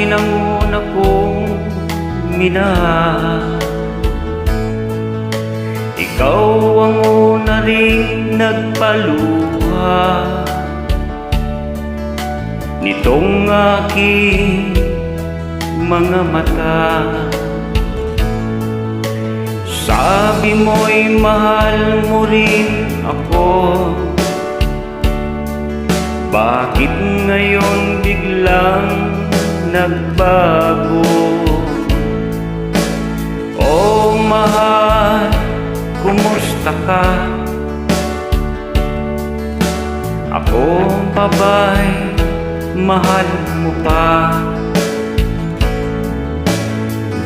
rin ang una kong minahal. Ikaw ang una ring nagpaluha nitong aking mga mata. Sabi mo'y mahal mo rin ako. Bakit ngayon biglang nagbago? Oh mahal, kumusta ka? Ako pa ba'y mahal mo pa?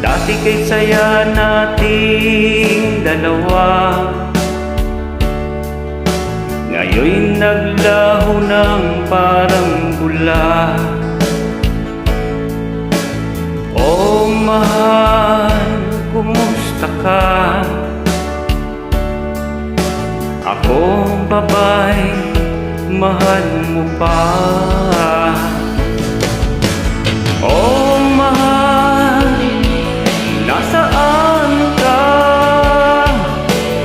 Dati kay saya nating dalawa, ngayon'y naglaho ng parang bula. Oh mahal, kumusta ka? Ako pa ba'y mahal mo pa? Oh mahal, nasaan ka?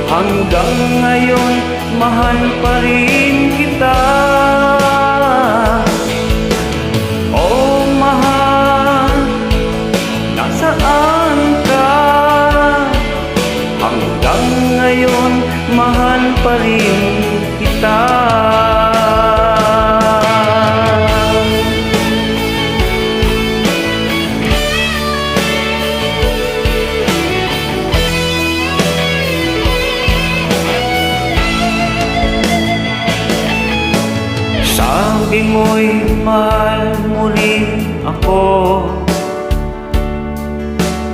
Hanggang ngayon mahal pa rin kita. Oh mahal, nasaan ka? Hanggang ngayon mahal pa rin kita. Sabi mo'y mahal mo rin ako.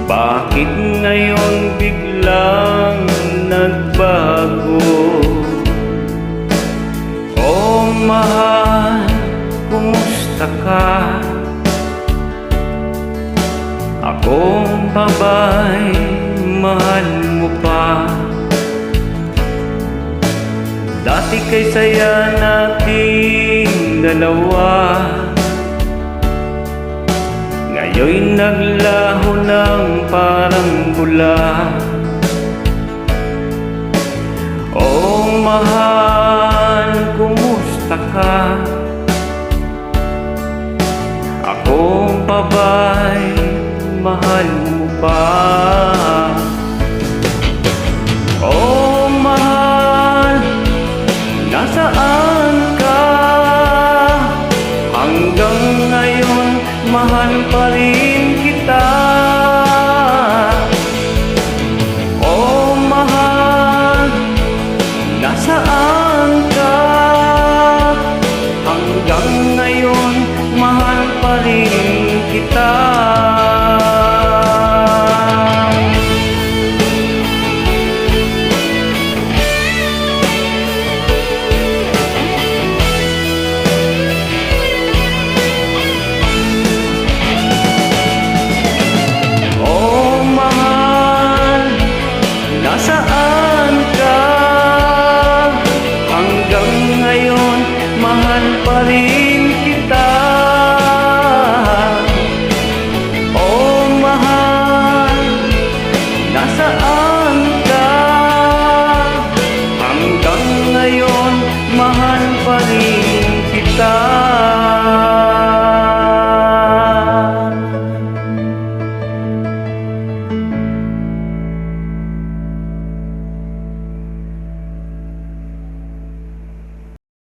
Bakit ngayon biglang nagbago? Oh mahal, kumusta ka? Ako pa ba'y mahal mo pa? Dati kay saya nating dalawa, ngayon'y naglaho ng parang bula. Oh mahal, kumusta ka? Ako pa ba'y mahal mo pa? Oh mahal, nasaan ka? Hanggang ngayon mahal pa rin kita. Oh mahal, nasaan ka? Hanggang ngayon mahal pa rin kita. Nasaan ka? Hanggang ngayon mahal pa rin